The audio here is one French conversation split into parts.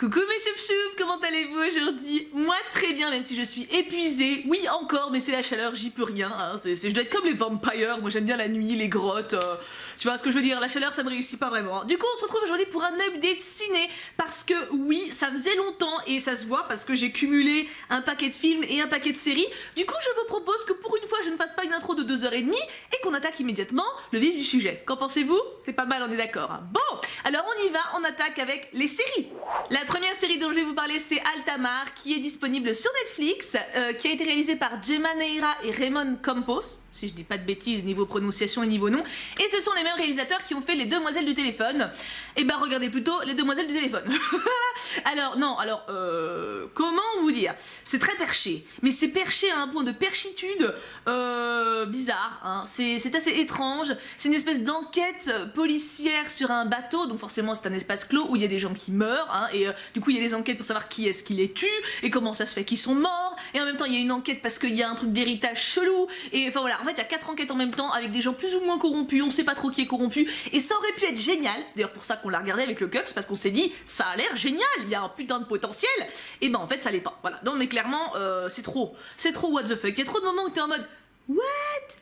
Coucou mes choup-choup, comment allez-vous aujourd'hui? Moi très bien, même si je suis épuisée. Oui encore, mais c'est la chaleur, j'y peux rien. Hein. Je dois être comme les vampires, moi j'aime bien la nuit, les grottes. Tu vois ce que je veux dire, la chaleur ça me réussit pas vraiment. Hein. Du coup on se retrouve aujourd'hui pour un update ciné. Parce que oui, ça faisait longtemps et ça se voit parce que j'ai cumulé un paquet de films et un paquet de séries. Du coup je vous propose que pour une fois je ne fasse pas une intro de 2h30 et qu'on attaque immédiatement le vif du sujet. Qu'en pensez-vous? C'est pas mal, on est d'accord. Hein. Bon, alors on y va, on attaque avec les séries. La première série dont je vais vous parler c'est Altamar qui est disponible sur Netflix, qui a été réalisée par Gemma Neira et Raymond Campos, si je dis pas de bêtises niveau prononciation et niveau nom, et ce sont les mêmes réalisateurs qui ont fait Les Demoiselles du téléphone. Et bah regardez plutôt Les Demoiselles du téléphone. Comment vous dire, c'est très perché, mais c'est perché à un point de perchitude bizarre, hein. C'est assez étrange, c'est une espèce d'enquête policière sur un bateau, donc forcément c'est un espace clos où il y a des gens qui meurent, hein, et du coup il y a des enquêtes pour savoir qui est-ce qui les tue, et comment ça se fait qu'ils sont morts, et en même temps il y a une enquête parce qu'il y a un truc d'héritage chelou, et enfin voilà, en fait il y a 4 enquêtes en même temps avec des gens plus ou moins corrompus, on sait pas trop qui est corrompu, et ça aurait pu être génial, c'est d'ailleurs pour ça qu'on l'a regardé avec le Cux, parce qu'on s'est dit ça a l'air génial, il y a un putain de potentiel, et ben en fait ça l'est pas, voilà, non mais clairement c'est trop what the fuck, il y a trop de moments où t'es en mode what?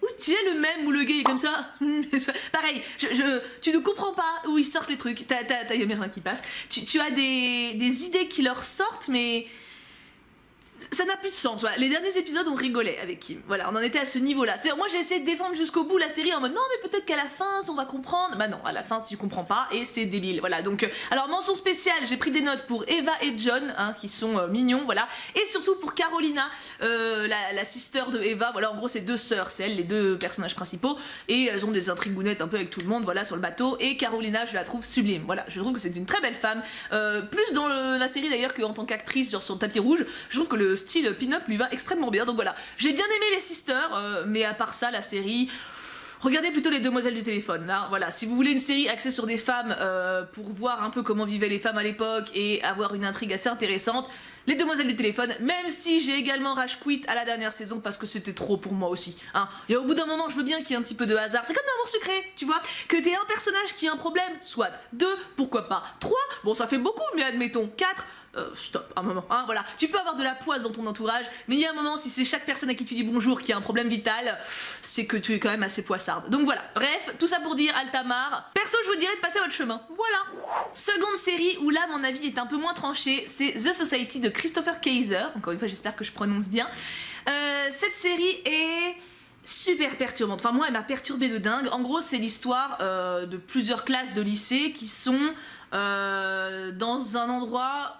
Ou tu sais le même où le gars est comme ça pareil, tu ne comprends pas où ils sortent les trucs, y a rien qui passe, tu as des idées qui leur sortent mais ça n'a plus de sens, voilà. Les derniers épisodes on rigolait avec Kim, voilà, on en était à ce niveau là. Moi j'ai essayé de défendre jusqu'au bout la série en mode non mais peut-être qu'à la fin on va comprendre, bah non, à la fin tu comprends pas et c'est débile, voilà. Donc alors mention spéciale, j'ai pris des notes pour Eva et John, hein, qui sont mignons, voilà, et surtout pour Carolina, la sister de Eva, voilà, en gros c'est deux sœurs, c'est elles les deux personnages principaux, et elles ont des intrigounettes un peu avec tout le monde, voilà, sur le bateau, et Carolina je la trouve sublime, voilà, je trouve que c'est une très belle femme, plus dans la série d'ailleurs qu'en tant qu'actrice, genre sur le tapis rouge, je trouve que le style pin-up lui va extrêmement bien, donc voilà, j'ai bien aimé les sisters, mais à part ça la série, regardez plutôt Les Demoiselles du téléphone, là, voilà, si vous voulez une série axée sur des femmes pour voir un peu comment vivaient les femmes à l'époque et avoir une intrigue assez intéressante, Les Demoiselles du téléphone, même si j'ai également rage quit à la dernière saison parce que c'était trop pour moi aussi, hein. Et au bout d'un moment je veux bien qu'il y ait un petit peu de hasard, c'est comme dans Amour sucré, tu vois, que t'aies un personnage qui a un problème, soit 2, pourquoi pas 3, bon ça fait beaucoup mais admettons 4, stop, un moment, hein, voilà, tu peux avoir de la poisse dans ton entourage, mais il y a un moment, si c'est chaque personne à qui tu dis bonjour qui a un problème vital, c'est que tu es quand même assez poissarde. Donc voilà, bref, tout ça pour dire Altamar, perso je vous dirais de passer votre chemin, voilà. Seconde série où là mon avis est un peu moins tranché, c'est The Society de Christopher Kaiser, encore une fois j'espère que je prononce bien. Cette série est super perturbante, enfin moi elle m'a perturbée de dingue. En gros c'est l'histoire de plusieurs classes de lycée qui sont dans un endroit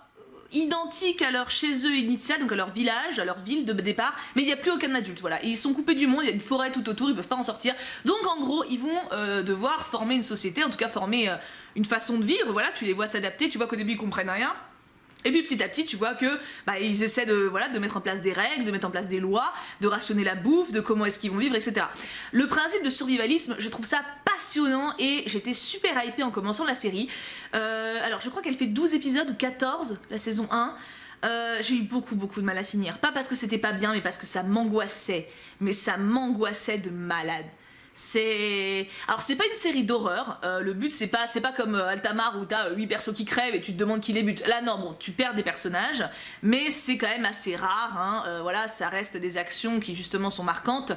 identiques à leur chez eux initial, donc à leur village, à leur ville de départ, mais il n'y a plus aucun adulte, voilà, et ils sont coupés du monde, il y a une forêt tout autour, ils peuvent pas en sortir, donc en gros ils vont devoir former une société, en tout cas former une façon de vivre, voilà, tu les vois s'adapter, tu vois qu'au début ils comprennent rien, et puis petit à petit tu vois que bah, ils essaient de, voilà, de mettre en place des règles, de mettre en place des lois, de rationner la bouffe, de comment est-ce qu'ils vont vivre, etc. Le principe de survivalisme, je trouve ça passionnant et j'étais super hypée en commençant la série. Alors je crois qu'elle fait 12 épisodes ou 14, la saison 1. J'ai eu beaucoup de mal à finir. Pas parce que c'était pas bien, mais parce que ça m'angoissait. Mais ça m'angoissait de malade. Alors c'est pas une série d'horreur, le but c'est pas comme Altamar où t'as 8 persos qui crèvent et tu te demandes qui les bute. Là non, bon, tu perds des personnages, mais c'est quand même assez rare, hein, voilà, ça reste des actions qui justement sont marquantes,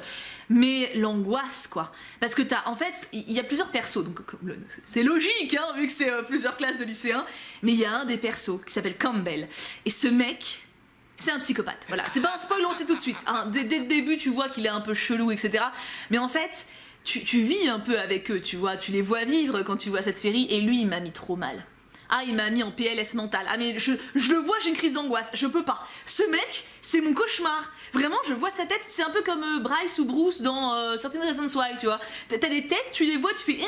mais l'angoisse quoi, parce que en fait, il y a plusieurs persos, donc c'est logique, hein, vu que c'est plusieurs classes de lycéens, mais il y a un des persos qui s'appelle Campbell, et ce mec, c'est un psychopathe, voilà, c'est pas un spoil, on sait tout de suite, hein. Dès le début tu vois qu'il est un peu chelou, etc., mais en fait, tu vis un peu avec eux, tu vois, tu les vois vivre quand tu vois cette série, et lui il m'a mis trop mal. Ah, il m'a mis en PLS mental. Ah mais je le vois, j'ai une crise d'angoisse, je peux pas. Ce mec, c'est mon cauchemar. Vraiment, je vois sa tête, c'est un peu comme Bryce ou Bruce dans Certain Reasons Why, tu vois. T'as des têtes, tu les vois, tu fais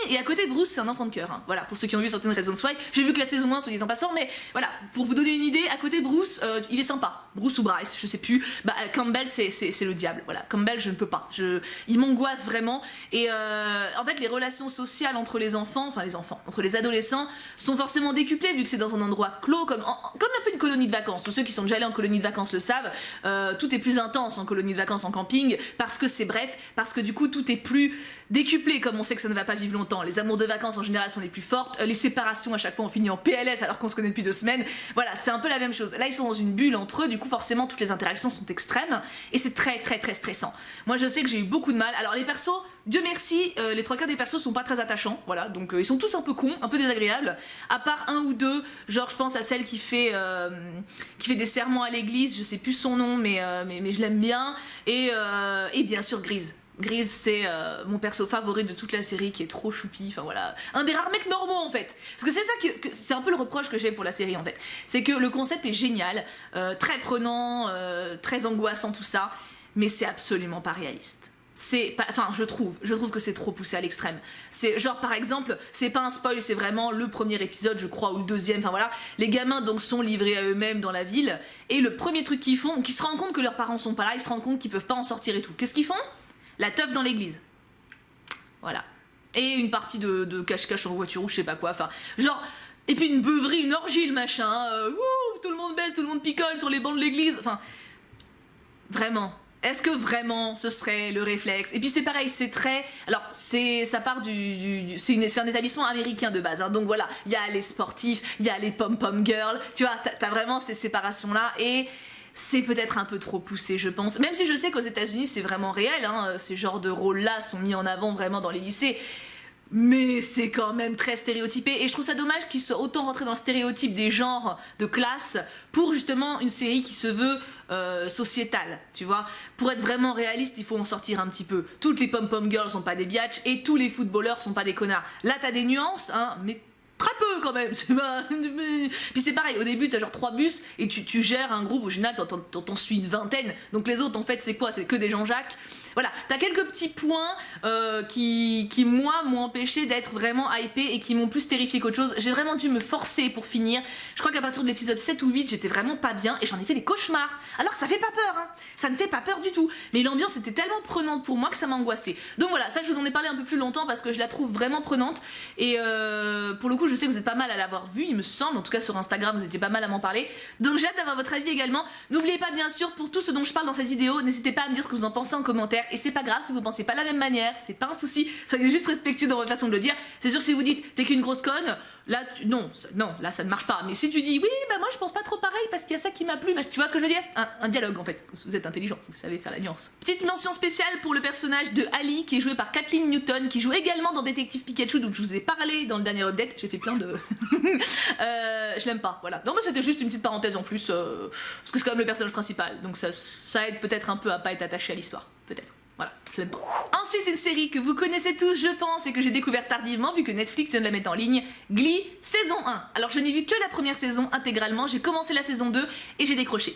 et à côté de Bruce, c'est un enfant de cœur, hein. Voilà, pour ceux qui ont vu Certain Reasons Why, j'ai vu que la saison 1, soit dit en passant, mais voilà, pour vous donner une idée, à côté de Bruce, il est sympa. Bruce ou Bryce, je sais plus, bah Campbell c'est le diable, voilà, Campbell je ne peux pas, il m'angoisse vraiment, et en fait les relations sociales entre les enfants, entre les adolescents, sont forcément décuplées, vu que c'est dans un endroit clos, comme un peu une colonie de vacances. Tous ceux qui sont déjà allés en colonie de vacances le savent, tout est plus intense en colonie de vacances, en camping, parce que c'est bref, parce que du coup tout est plus décuplé, comme on sait que ça ne va pas vivre terrible longtemps. Les amours de vacances en général sont les plus fortes, les séparations à chaque fois on finit en PLS alors qu'on se connaît depuis 2 semaines. Voilà, c'est un peu la même chose. Là ils sont dans une bulle entre eux, du coup forcément toutes les interactions sont extrêmes et c'est très très très stressant. Moi je sais que j'ai eu beaucoup de mal. Alors les persos, Dieu merci, les 3 quarts des persos sont pas très attachants, voilà, donc ils sont tous un peu cons, un peu désagréables, à part un ou deux, genre je pense à celle qui fait des sermons à l'église, je sais plus son nom, mais je l'aime bien, et bien sûr Grise. Grise c'est mon perso favori de toute la série qui est trop choupi, enfin voilà, un des rares mecs normaux en fait, parce que c'est ça que c'est un peu le reproche que j'ai pour la série en fait, c'est que le concept est génial, très prenant, très angoissant tout ça, mais c'est absolument pas réaliste. Enfin je trouve que c'est trop poussé à l'extrême. C'est genre par exemple, c'est pas un spoil, c'est vraiment le premier épisode je crois ou le deuxième, enfin voilà, les gamins donc sont livrés à eux-mêmes dans la ville et le premier truc qu'ils font, qu'ils se rendent compte que leurs parents sont pas là, ils se rendent compte qu'ils peuvent pas en sortir et tout. Qu'est-ce qu'ils font? La teuf dans l'église. Voilà. Et une partie de cache-cache en voiture ou je sais pas quoi, enfin genre, et puis une beuverie, une orgie le machin, tout le monde baisse, tout le monde picole sur les bancs de l'église, enfin vraiment. Est-ce que vraiment ce serait le réflexe? Et puis c'est pareil, c'est très... Alors ça part c'est un établissement américain de base, hein, donc voilà, il y a les sportifs, il y a les pom-pom girls, tu vois, t'as vraiment ces séparations-là, et c'est peut-être un peu trop poussé je pense, même si je sais qu'aux États-Unis c'est vraiment réel, hein, ces genres de rôles-là sont mis en avant vraiment dans les lycées, mais c'est quand même très stéréotypé et je trouve ça dommage qu'ils soient autant rentrés dans le stéréotype des genres de classe pour justement une série qui se veut sociétale, tu vois. Pour être vraiment réaliste, il faut en sortir un petit peu. Toutes les pom-pom girls sont pas des biatchs et tous les footballeurs sont pas des connards. Là t'as des nuances, hein, mais très peu quand même. Puis c'est pareil, au début t'as genre 3 bus et tu gères un groupe, au général t'en suis une vingtaine, donc les autres en fait c'est quoi? C'est que des Jean-Jacques. Voilà, t'as quelques petits points qui moi m'ont empêché d'être vraiment hypé et qui m'ont plus terrifié qu'autre chose. J'ai vraiment dû me forcer pour finir. Je crois qu'à partir de l'épisode 7 ou 8 j'étais vraiment pas bien et j'en ai fait des cauchemars. Alors ça fait pas peur, hein, ça ne fait pas peur du tout. Mais l'ambiance était tellement prenante pour moi que ça m'a angoissée. Donc voilà, ça je vous en ai parlé un peu plus longtemps parce que je la trouve vraiment prenante. Et pour le coup je sais que vous êtes pas mal à l'avoir vue, il me semble, en tout cas sur Instagram vous étiez pas mal à m'en parler. Donc j'ai hâte d'avoir votre avis également. N'oubliez pas bien sûr, pour tout ce dont je parle dans cette vidéo, n'hésitez pas à me dire ce que vous en pensez en commentaire. Et c'est pas grave si vous pensez pas de la même manière, c'est pas un souci, soyez juste respectueux dans votre façon de le dire. C'est sûr que si vous dites t'es qu'une grosse conne, là non, là ça ne marche pas. Mais si tu dis oui bah moi je pense pas trop pareil parce qu'il y a ça qui m'a plu, bah, tu vois ce que je veux dire, un dialogue en fait, vous êtes intelligent, vous savez faire la nuance. Petite mention spéciale pour le personnage de Ali qui est joué par Kathleen Newton, qui joue également dans Détective Pikachu, donc je vous ai parlé dans le dernier update, j'ai fait plein de... je l'aime pas, voilà. Non mais c'était juste une petite parenthèse en plus, parce que c'est quand même le personnage principal, donc ça aide peut-être un peu à pas être attaché à l'histoire, peut-être. Voilà, je l'aime pas. Ensuite, une série que vous connaissez tous, je pense, et que j'ai découvert tardivement, vu que Netflix vient de la mettre en ligne, Glee, saison 1. Alors, je n'ai vu que la première saison intégralement, j'ai commencé la saison 2 et j'ai décroché.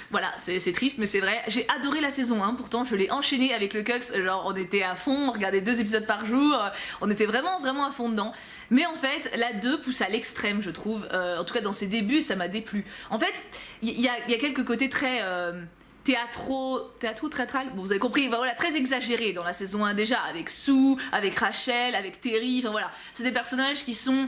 Voilà, c'est triste, mais c'est vrai. J'ai adoré la saison 1, pourtant, je l'ai enchaînée avec le Cux, genre, on était à fond, on regardait 2 épisodes par jour, on était vraiment à fond dedans. Mais en fait, la 2 pousse à l'extrême, je trouve, en tout cas dans ses débuts, ça m'a déplu. En fait, il y a quelques côtés très... théâtral, bon vous avez compris, voilà, très exagéré dans la saison 1 déjà, avec Sue, avec Rachel, avec Terry, enfin voilà, c'est des personnages qui sont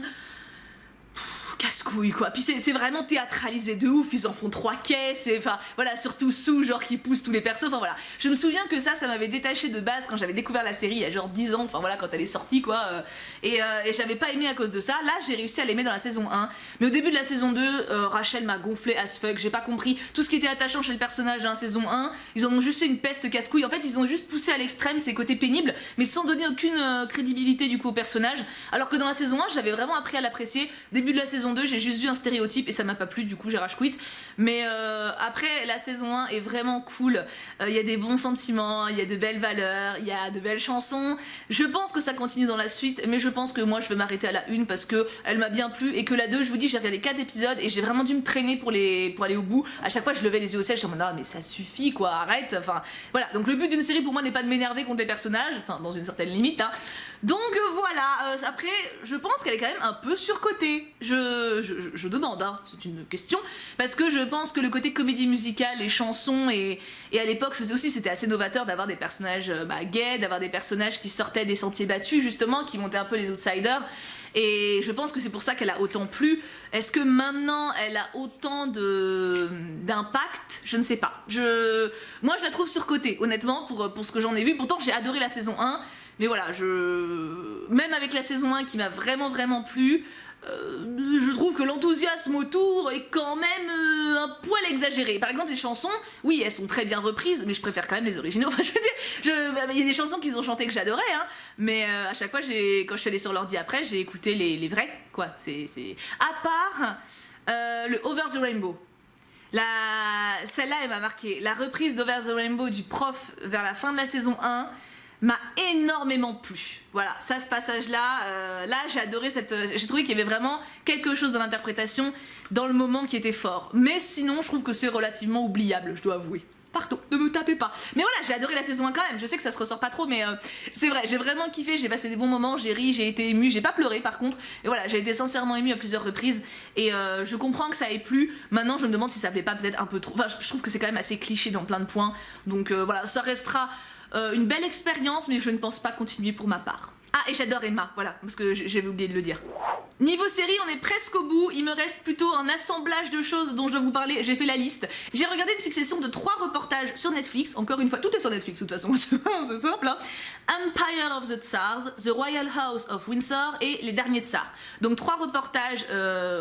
casse-couille quoi, puis c'est vraiment théâtralisé de ouf, ils en font 3 caisses, et enfin voilà, surtout Sue genre qui pousse tous les persos, enfin voilà, je me souviens que ça m'avait détaché de base quand j'avais découvert la série il y a genre 10 ans, enfin voilà, quand elle est sortie quoi, et j'avais pas aimé à cause de ça. Là j'ai réussi à l'aimer dans la saison 1, mais au début de la saison 2, Rachel m'a gonflé as fuck, j'ai pas compris tout ce qui était attachant chez le personnage dans la saison 1, ils en ont juste fait une peste casse-couille, en fait ils ont juste poussé à l'extrême ses côtés pénibles, mais sans donner aucune crédibilité du coup au personnage, alors que dans la saison 1 j'avais vraiment appris à l'apprécier. Début de la saison 2 j'ai juste vu un stéréotype et ça m'a pas plu, du coup j'ai rage quit, mais après la saison 1 est vraiment cool, il y a des bons sentiments, il y a de belles valeurs, il y a de belles chansons, je pense que ça continue dans la suite, mais je pense que moi je vais m'arrêter à la 1 parce que elle m'a bien plu, et que la 2, je vous dis, j'ai regardé 4 épisodes et j'ai vraiment dû me traîner pour aller au bout. À chaque fois je levais les yeux au ciel, je me disais non mais ça suffit quoi, arrête, enfin voilà, donc le but d'une série pour moi n'est pas de m'énerver contre les personnages, enfin dans une certaine limite, hein. Donc voilà, après je pense qu'elle est quand même un peu surcotée, je demande, hein, c'est une question, parce que je pense que le côté comédie musicale, les chansons, et à l'époque c'était assez novateur d'avoir des personnages gays, d'avoir des personnages qui sortaient des sentiers battus justement, qui montaient un peu les outsiders, et je pense que c'est pour ça qu'elle a autant plu. Est-ce que maintenant elle a autant d'impact? Je ne sais pas. Moi je la trouve surcotée honnêtement pour ce que j'en ai vu, pourtant j'ai adoré la saison 1, Mais voilà, même avec la saison 1 qui m'a vraiment plu, je trouve que l'enthousiasme autour est quand même un poil exagéré. Par exemple, les chansons, oui, elles sont très bien reprises, mais je préfère quand même les originaux. Enfin, je veux dire, il y a des chansons qu'ils ont chantées que j'adorais, hein, mais à chaque fois, quand je suis allée sur l'ordi après, j'ai écouté les vrais, quoi. À part le Over the Rainbow. Celle-là, elle m'a marqué. La reprise d'Over the Rainbow du prof vers la fin de la saison 1 m'a énormément plu. Voilà, ça, ce passage-là, j'ai adoré j'ai trouvé qu'il y avait vraiment quelque chose dans l'interprétation, dans le moment qui était fort. Mais sinon, je trouve que c'est relativement oubliable, je dois avouer. Pardon, ne me tapez pas. Mais voilà, j'ai adoré la saison 1 quand même. Je sais que ça se ressort pas trop, mais c'est vrai, j'ai vraiment kiffé, j'ai passé des bons moments, j'ai ri, j'ai été émue, j'ai pas pleuré par contre. Et voilà, j'ai été sincèrement émue à plusieurs reprises. Et je comprends que ça ait plu. Maintenant, je me demande si ça plaît pas peut-être un peu trop. Enfin, je trouve que c'est quand même assez cliché dans plein de points. Donc voilà, ça restera une belle expérience, mais je ne pense pas continuer pour ma part. Ah, et j'adore Emma, voilà, parce que j'avais oublié de le dire. Niveau série, on est presque au bout, il me reste plutôt un assemblage de choses dont je dois vous parler, j'ai fait la liste. J'ai regardé une succession de 3 reportages sur Netflix, encore une fois, tout est sur Netflix de toute façon, c'est simple, hein. Empire of the Tsars, The Royal House of Windsor et Les Derniers Tsars. Donc 3 reportages,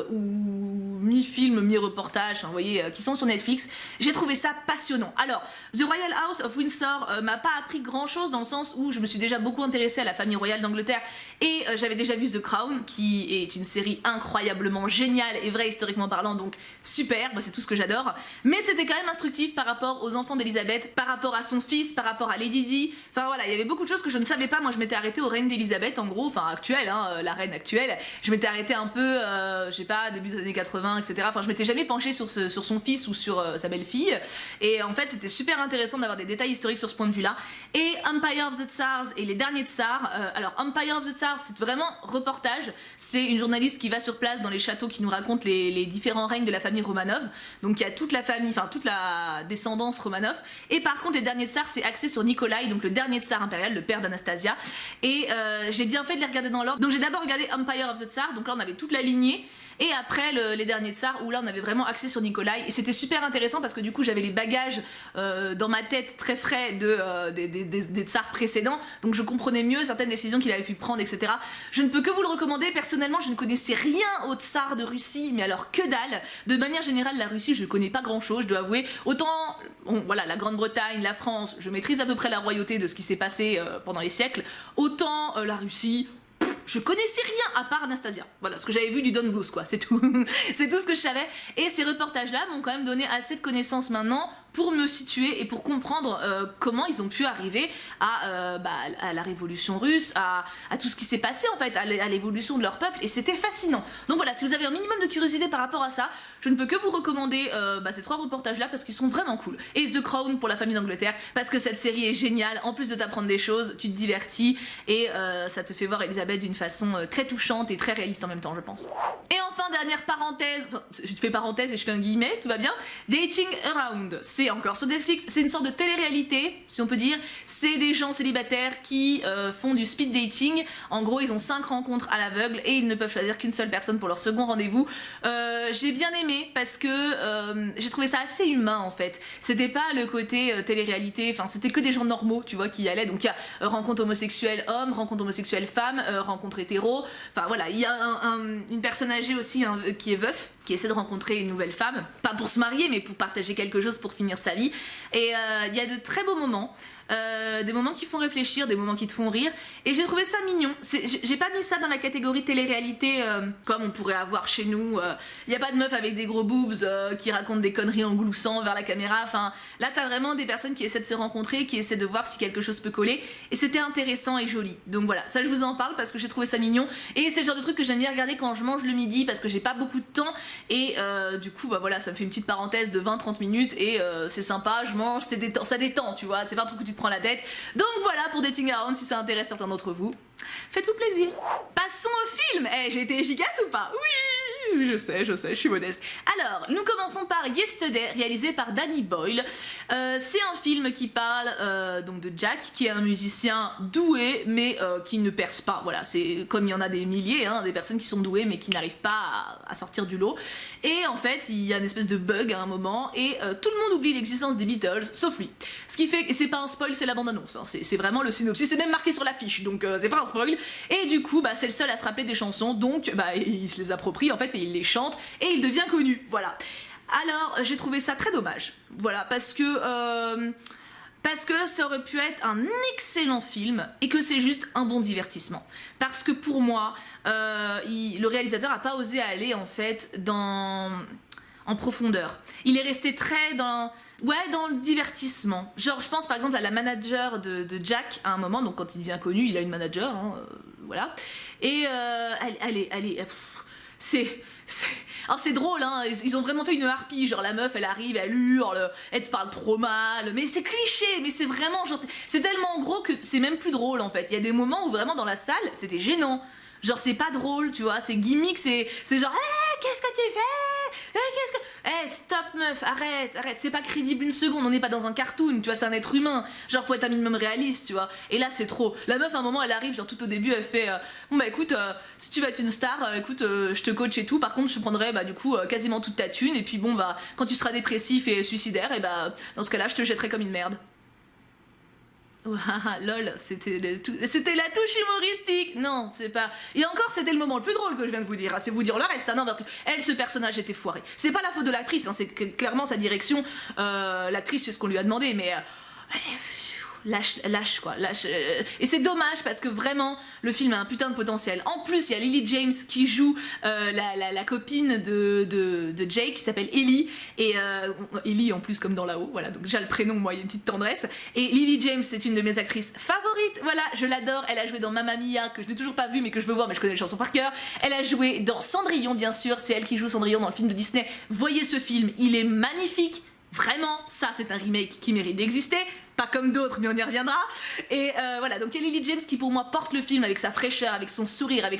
ou mi-film, mi-reportage, vous voyez, qui sont sur Netflix. J'ai trouvé ça passionnant. Alors, The Royal House of Windsor m'a pas appris grand chose dans le sens où je me suis déjà beaucoup intéressée à la famille royale d'Angleterre et j'avais déjà vu The Crown, qui est une série incroyablement géniale et vraie historiquement parlant, donc super, c'est tout ce que j'adore. Mais c'était quand même instructif par rapport aux enfants d'Elisabeth, par rapport à son fils, par rapport à Lady Di. Enfin voilà, il y avait beaucoup de choses que je ne savais pas. Moi je m'étais arrêtée au règne d'Elisabeth en gros, enfin actuelle, hein, la reine actuelle. Je m'étais arrêtée un peu, je sais pas, début des années 80, etc. Enfin je m'étais jamais penchée sur son fils ou sur sa belle-fille. Et en fait c'était super intéressant d'avoir des détails historiques sur ce point de vue là. Et Empire of the Tsars et Les Derniers Tsars, alors Empire of the Tsars c'est vraiment reportage, c'est une journaliste qui va sur place dans les châteaux qui nous raconte les différents règnes de la famille Romanov. Donc il y a toute la famille, enfin toute la descendance Romanov. Et par contre Les Derniers Tsars c'est axé sur Nikolai, donc le dernier tsar impérial, le père d'Anastasia. Et j'ai bien fait de les regarder dans l'ordre. Donc j'ai d'abord regardé Empire of the Tsars, donc là on avait toute la lignée. Et après Les Derniers Tsars où là on avait vraiment axé sur Nikolai et c'était super intéressant parce que du coup j'avais les bagages dans ma tête très frais des tsars précédents, donc je comprenais mieux certaines décisions qu'il avait pu prendre, etc. Je ne peux que vous le recommander. Personnellement je ne connaissais rien aux tsars de Russie, mais alors que dalle. De manière générale la Russie je connais pas grand chose, je dois avouer. Autant voilà, la Grande-Bretagne, la France, je maîtrise à peu près la royauté de ce qui s'est passé pendant les siècles, autant la Russie, je connaissais rien à part Anastasia. Voilà, ce que j'avais vu du Don Bluth, quoi, c'est tout. C'est tout ce que je savais. Et ces reportages-là m'ont quand même donné assez de connaissances maintenant pour me situer et pour comprendre comment ils ont pu arriver à la révolution russe, à tout ce qui s'est passé en fait, à l'évolution de leur peuple, et c'était fascinant. Donc voilà, si vous avez un minimum de curiosité par rapport à ça, je ne peux que vous recommander ces 3 reportages-là parce qu'ils sont vraiment cool. Et The Crown pour la famille d'Angleterre, parce que cette série est géniale, en plus de t'apprendre des choses, tu te divertis, et ça te fait voir Elisabeth d'une façon très touchante et très réaliste en même temps, je pense. Et enfin, dernière parenthèse, je te fais parenthèse et je fais un guillemet, tout va bien, Dating Around, c'est encore sur Netflix, c'est une sorte de télé-réalité, si on peut dire. C'est des gens célibataires qui font du speed dating. En gros, ils ont 5 rencontres à l'aveugle et ils ne peuvent choisir qu'une seule personne pour leur second rendez-vous. J'ai bien aimé parce que j'ai trouvé ça assez humain en fait. C'était pas le côté télé-réalité, enfin c'était que des gens normaux, tu vois, qui y allaient. Donc il y a rencontre homosexuelle homme, rencontre homosexuelle femme, rencontre hétéro. Enfin voilà, il y a une personne âgée aussi qui est veuf, qui essaie de rencontrer une nouvelle femme, pas pour se marier mais pour partager quelque chose, pour finir sa vie. Et il y a de très beaux moments, des moments qui font réfléchir, des moments qui te font rire, et j'ai trouvé ça mignon. J'ai pas mis ça dans la catégorie télé-réalité comme on pourrait avoir chez nous. Il n'y a pas de meuf avec des gros boobs qui racontent des conneries en gloussant vers la caméra. Enfin, là t'as vraiment des personnes qui essaient de se rencontrer, qui essaient de voir si quelque chose peut coller, et c'était intéressant et joli. Donc voilà, ça je vous en parle parce que j'ai trouvé ça mignon, et c'est le genre de truc que j'aime bien regarder quand je mange le midi parce que j'ai pas beaucoup de temps, et du coup bah voilà, ça me fait une petite parenthèse de 20-30 minutes, et c'est sympa, je mange, ça détend, tu vois, c'est pas un truc où tu te prends la tête. Donc voilà pour Dating Around, si ça intéresse certains d'entre vous, faites-vous plaisir. Passons au film. J'ai été efficace ou pas? Oui. je sais, je suis modeste. Alors, nous commençons par Yesterday, réalisé par Danny Boyle. C'est un film qui parle donc de Jack, qui est un musicien doué, mais qui ne perce pas. Voilà, c'est comme il y en a des milliers, hein, des personnes qui sont douées, mais qui n'arrivent pas à sortir du lot. Et en fait, il y a une espèce de bug à un moment, et tout le monde oublie l'existence des Beatles, sauf lui. Ce qui fait que c'est pas un spoil, c'est la bande-annonce, hein, c'est vraiment le synopsis, c'est même marqué sur l'affiche, donc c'est pas un spoil. Et du coup, c'est le seul à se rappeler des chansons, donc il se les approprie en fait et il les chante et il devient connu, voilà. Alors j'ai trouvé ça très dommage, voilà, parce que ça aurait pu être un excellent film et que c'est juste un bon divertissement. Parce que pour moi, le réalisateur a pas osé aller en fait en profondeur. Il est resté très dans le divertissement. Genre, je pense par exemple à la manager de Jack à un moment, donc quand il devient connu, il a une manager, hein, voilà. Et alors c'est drôle, hein, ils ont vraiment fait une harpie, genre la meuf elle arrive, elle hurle, elle te parle trop mal, mais c'est cliché, mais c'est vraiment genre, c'est tellement gros que c'est même plus drôle en fait. Il y a des moments où vraiment dans la salle, c'était gênant. Genre c'est pas drôle, tu vois, c'est gimmick, c'est genre hey, qu'est-ce que tu fais, hey, stop meuf, arrête, c'est pas crédible une seconde, on n'est pas dans un cartoon, tu vois, c'est un être humain, genre faut être un minimum réaliste, tu vois. Et là c'est trop. La meuf à un moment elle arrive, genre tout au début elle fait bon écoute, si tu veux être une star, écoute, je te coach et tout, par contre je te prendrai du coup quasiment toute ta thune, et puis bon quand tu seras dépressif et suicidaire, et dans ce cas là je te jetterai comme une merde. Lol, c'était la touche humoristique. Non, c'est pas. Et encore, c'était le moment le plus drôle que je viens de vous dire. C'est vous dire le reste, hein, non, parce que ce personnage était foiré. C'est pas la faute de l'actrice, hein, c'est clairement sa direction. L'actrice fait ce qu'on lui a demandé, mais lâche quoi, lâche. Et c'est dommage parce que vraiment le film a un putain de potentiel. En plus, il y a Lily James qui joue la copine de Jake qui s'appelle Ellie, et Ellie en plus comme dans là-haut, voilà, donc déjà le prénom, moi il y a une petite tendresse. Et Lily James c'est une de mes actrices favorites, voilà, je l'adore. Elle a joué dans Mamma Mia, que je n'ai toujours pas vu mais que je veux voir, mais je connais les chansons par cœur. Elle a joué dans Cendrillon, bien sûr, c'est elle qui joue Cendrillon dans le film de Disney. Voyez ce film, il est magnifique. Vraiment, ça c'est un remake qui mérite d'exister, pas comme d'autres, mais on y reviendra. Et voilà, donc il y a Lily James qui pour moi porte le film avec sa fraîcheur, avec son sourire, avec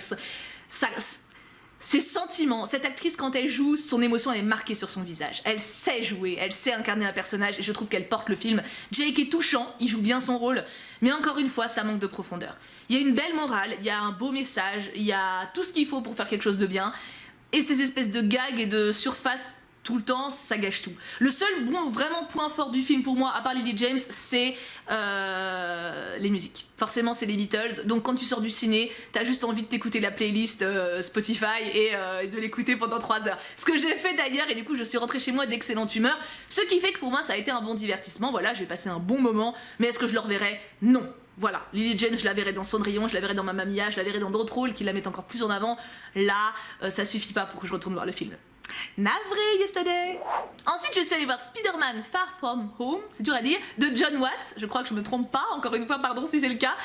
ses sentiments. Cette actrice, quand elle joue, son émotion elle est marquée sur son visage. Elle sait jouer, elle sait incarner un personnage, et je trouve qu'elle porte le film. Jake est touchant, il joue bien son rôle, mais encore une fois, ça manque de profondeur. Il y a une belle morale, il y a un beau message, il y a tout ce qu'il faut pour faire quelque chose de bien, et ces espèces de gags et de surface tout le temps, ça gâche tout. Le seul vraiment point fort du film pour moi, à part Lily James, c'est les musiques. Forcément, c'est les Beatles. Donc quand tu sors du ciné, t'as juste envie de t'écouter la playlist Spotify et de l'écouter pendant 3 heures. Ce que j'ai fait d'ailleurs, et du coup je suis rentrée chez moi d'excellente humeur. Ce qui fait que pour moi ça a été un bon divertissement. Voilà, j'ai passé un bon moment. Mais est-ce que je le reverrai? Non. Voilà, Lily James, je la verrai dans Cendrillon, je la verrai dans Mamma Mia, je la verrai dans d'autres rôles qui la mettent encore plus en avant. Là, ça suffit pas pour que je retourne voir le film. Navré Yesterday. Ensuite je suis allée voir Spider-Man Far From Home, c'est dur à dire, de John Watts. Je crois que je me trompe pas, encore une fois pardon si c'est le cas.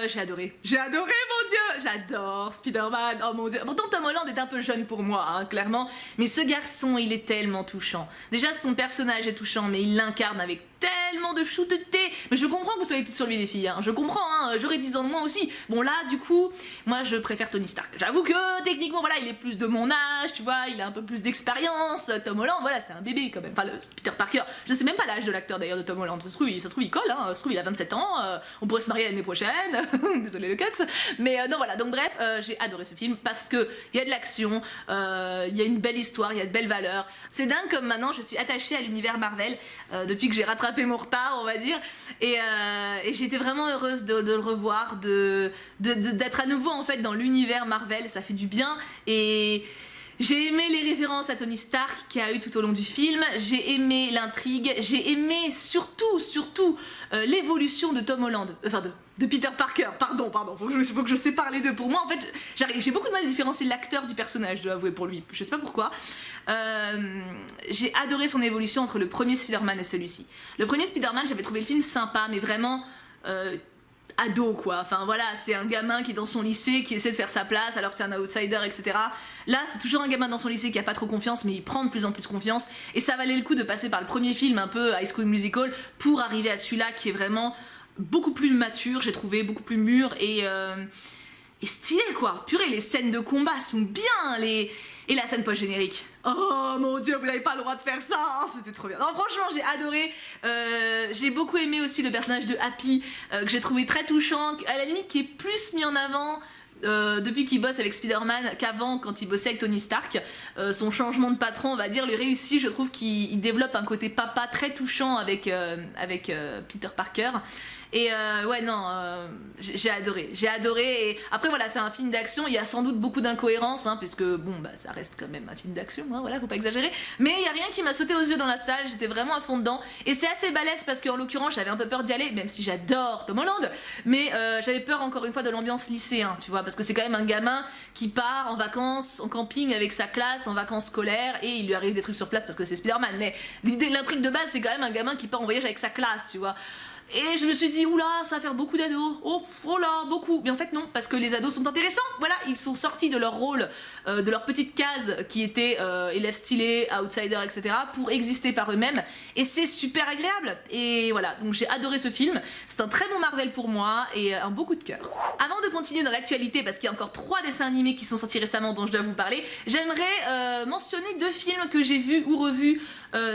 J'ai adoré mon dieu, j'adore Spider-Man, oh mon dieu. Pourtant Tom Holland est un peu jeune pour moi, hein, clairement, mais ce garçon il est tellement touchant. Déjà son personnage est touchant, mais il l'incarne avec tellement de chouteté. Mais je comprends que vous soyez toutes sur lui les filles, hein. Je comprends, hein. J'aurais 10 ans de moins aussi. Bon là du coup, moi je préfère Tony Stark. J'avoue que techniquement voilà, il est plus de mon âge, tu vois, il a un peu plus d'expérience. Tom Holland, voilà, c'est un bébé quand même. Enfin, Peter Parker, je sais même pas l'âge de l'acteur d'ailleurs de Tom Holland. Ça se trouve il colle, hein. Ça se trouve il a 27 ans, on pourrait se marier l'année prochaine. Désolé le cox. Mais non voilà, donc bref, j'ai adoré ce film parce que il y a de l'action, il y a une belle histoire, il y a de belles valeurs. C'est dingue comme maintenant je suis attachée à l'univers Marvel depuis que j'ai rattrapé mon retard, on va dire, et j'étais vraiment heureuse de le revoir, d'être à nouveau en fait dans l'univers Marvel, ça fait du bien. Et j'ai aimé les références à Tony Stark qu'il y a eu tout au long du film, j'ai aimé l'intrigue, j'ai aimé surtout l'évolution de Tom Holland, enfin de Peter Parker, pardon, faut que je sépare les deux. Pour moi en fait, j'ai beaucoup de mal à différencier l'acteur du personnage, je dois avouer pour lui, je sais pas pourquoi. J'ai adoré son évolution entre le premier Spider-Man et celui-ci. Le premier Spider-Man, j'avais trouvé le film sympa, mais vraiment ado quoi, enfin voilà, c'est un gamin qui est dans son lycée, qui essaie de faire sa place alors que c'est un outsider, etc. Là c'est toujours un gamin dans son lycée qui a pas trop confiance, mais il prend de plus en plus confiance, et ça valait le coup de passer par le premier film un peu High School Musical pour arriver à celui-là qui est vraiment beaucoup plus mature, j'ai trouvé, beaucoup plus mûr et stylé quoi. Purée, les scènes de combat sont bien, et Et la scène post-générique. Oh mon dieu, vous n'avez pas le droit de faire ça, hein, c'était trop bien. Non, franchement, j'ai adoré. J'ai beaucoup aimé aussi le personnage de Happy, que j'ai trouvé très touchant, à la limite qui est plus mis en avant depuis qu'il bosse avec Spider-Man qu'avant quand il bossait avec Tony Stark. Son changement de patron, on va dire, lui réussit. Je trouve qu'il développe un côté papa très touchant avec Peter Parker. Et ouais, non, j'ai adoré. Et après, voilà, c'est un film d'action. Il y a sans doute beaucoup d'incohérences, hein, puisque bon, bah, ça reste quand même un film d'action, hein, voilà, faut pas exagérer. Mais il y a rien qui m'a sauté aux yeux dans la salle. J'étais vraiment à fond dedans. Et c'est assez balèze parce qu'en l'occurrence, j'avais un peu peur d'y aller, même si j'adore Tom Holland. Mais j'avais peur encore une fois de l'ambiance lycéen, tu vois, parce que c'est quand même un gamin qui part en vacances, en camping avec sa classe, en vacances scolaires, et il lui arrive des trucs sur place parce que c'est Spider-Man. Mais l'intrigue de base, c'est quand même un gamin qui part en voyage avec sa classe, tu vois. Et je me suis dit, oula, ça va faire beaucoup d'ados, oh là, beaucoup. Mais en fait non, parce que les ados sont intéressants, voilà, ils sont sortis de leur rôle, de leur petite case qui était élèves stylés, outsiders, etc. pour exister par eux-mêmes, et c'est super agréable. Et voilà, donc j'ai adoré ce film, c'est un très bon Marvel pour moi, et un beau coup de cœur. Avant de continuer dans l'actualité, parce qu'il y a encore 3 dessins animés qui sont sortis récemment dont je dois vous parler, j'aimerais mentionner 2 films que j'ai vus ou revus